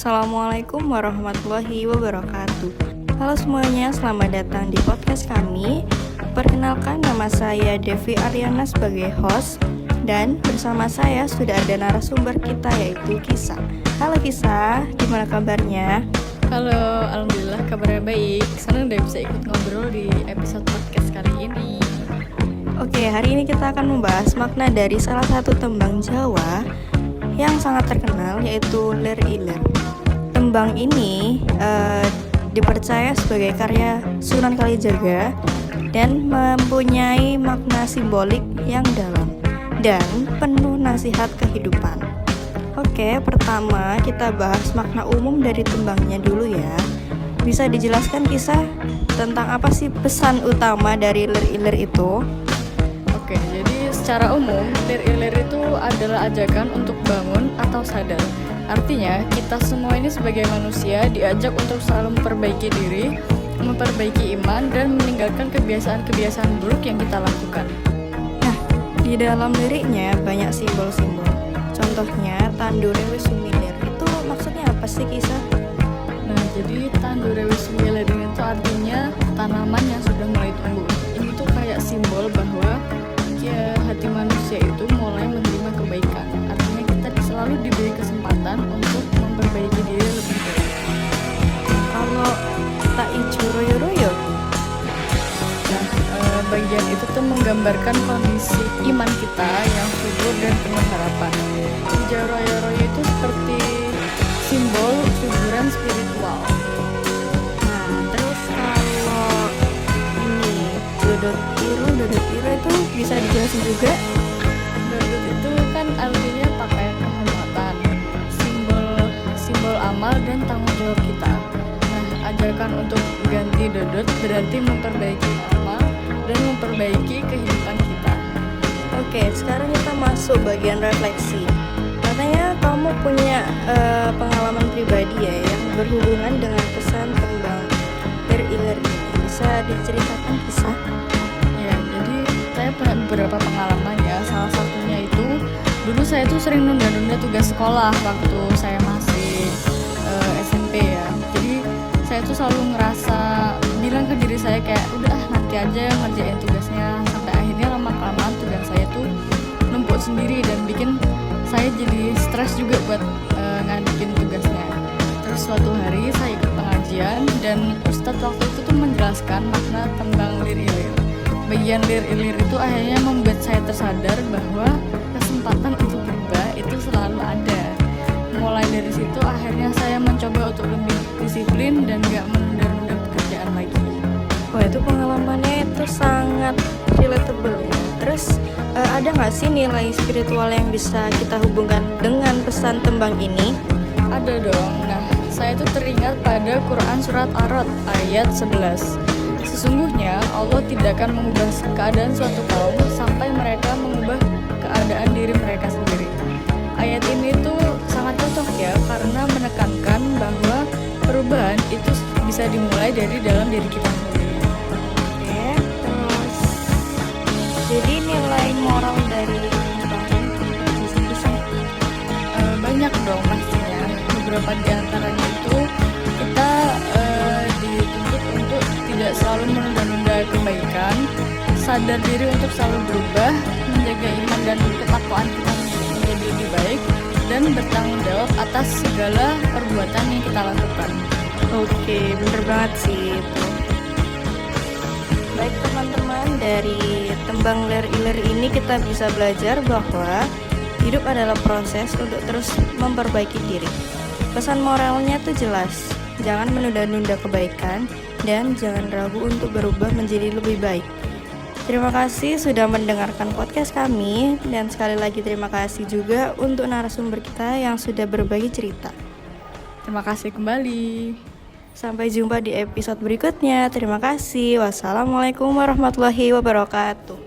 Assalamualaikum warahmatullahi wabarakatuh. Halo semuanya, selamat datang di podcast kami. Perkenalkan, nama saya Devi Aryana sebagai host. Dan bersama saya sudah ada narasumber kita, yaitu Kisa. Halo Kisa, gimana kabarnya? Halo, alhamdulillah kabarnya baik. Senang deh bisa ikut ngobrol di episode podcast kali ini. Oke, hari ini kita akan membahas makna dari salah satu tembang Jawa yang sangat terkenal, yaitu Lir Ilir. Tembang ini dipercaya sebagai karya Sunan Kalijaga dan mempunyai makna simbolik yang dalam dan penuh nasihat kehidupan. Oke, pertama kita bahas makna umum dari tembangnya dulu ya. Bisa dijelaskan Kisah tentang apa sih pesan utama dari Lir Ilir itu? Oke, jadi secara umum Lir Ilir itu adalah ajakan untuk bangun atau sadar. Artinya kita semua ini sebagai manusia diajak untuk selalu memperbaiki diri, memperbaiki iman, dan meninggalkan kebiasaan-kebiasaan buruk yang kita lakukan. Nah, di dalam liriknya banyak simbol-simbol. Contohnya Tandure Wis Sumilir. Itu maksudnya apa sih Kisah? Nah, jadi Tandure Wis Sumilir itu artinya tanaman yang sudah mulai tumbuh. Ini tuh kayak simbol bahwa ya hati manusia itu mulai menerima kebaikan. Artinya kita selalu diberi kesempatan untuk memperbaiki diri lebih baik. Kalau tak ijo royo-royo. Nah, bagian itu tuh menggambarkan kondisi iman kita yang subur dan penuh harapan. Hijau royo-royo itu seperti simbol kesuburan spiritual. Nah, terus kalau ini dodot biru itu bisa dijelasin juga? Dodot itu kan artinya pakaian kehormatan, simbol amal dan tanggung jawab kita. Nah, ajakan untuk ganti dodot berarti memperbaiki amal dan memperbaiki kehidupan kita. Oke, sekarang kita masuk bagian refleksi. Katanya kamu punya pengalaman pribadi ya yang berhubungan dengan pesan tembang Lir Ilir ini. Bisa diceritakan Kisah? Ya, jadi saya punya beberapa pengalaman ya. Salah satunya itu dulu saya tuh sering nunda-nunda tugas sekolah waktu saya masih SMP ya. Jadi saya tuh selalu ngerasa bilang ke diri saya kayak udah nanti aja ngerjain tugasnya, sampai akhirnya lama-kelamaan tugas saya tuh numpuk sendiri dan bikin saya jadi stres juga buat ngadepin tugasnya. Terus suatu hari saya ikut pengajian dan Ustadz waktu itu tuh menjelaskan makna tembang Lir Ilir. Bagian Lir Ilir itu akhirnya membuat saya tersadar bahwa kesempatan untuk berubah itu selalu ada. Mulai dari situ akhirnya saya mencoba untuk lebih disiplin dan gak menunda-nunda pekerjaan lagi. Wah, itu pengalamannya itu sangat relatable ya. Terus ada nggak sih nilai spiritual yang bisa kita hubungkan dengan pesan tembang ini? Ada dong. Nah, saya tuh teringat pada Quran surat Ar-Ra'd ayat 11. Sesungguhnya Allah tidak akan mengubah keadaan suatu kaum sampai mereka mengubah keadaan diri mereka sendiri. Ayat ini tuh sangat cocok ya karena menekankan bahwa perubahan itu bisa dimulai dari dalam diri kita sendiri. Oke, terus jadi nilai moral dari tembang ini bisa Banyak dong pastinya. Beberapa di antaranya itu kita dituntut untuk tidak selalu menunda-nunda kebaikan, sadar diri untuk selalu berubah, menjaga iman dan ketakwaan kita menjadi lebih baik, dan bertanggung jawab atas segala perbuatan yang kita lakukan. Oke, bener banget sih itu. Baik teman-teman, dari tembang Lir Ilir ini kita bisa belajar bahwa hidup adalah proses untuk terus memperbaiki diri. Pesan moralnya tuh jelas, jangan menunda-nunda kebaikan dan jangan ragu untuk berubah menjadi lebih baik. Terima kasih sudah mendengarkan podcast kami, dan sekali lagi terima kasih juga untuk narasumber kita yang sudah berbagi cerita. Terima kasih kembali. Sampai jumpa di episode berikutnya. Terima kasih. Wassalamualaikum warahmatullahi wabarakatuh.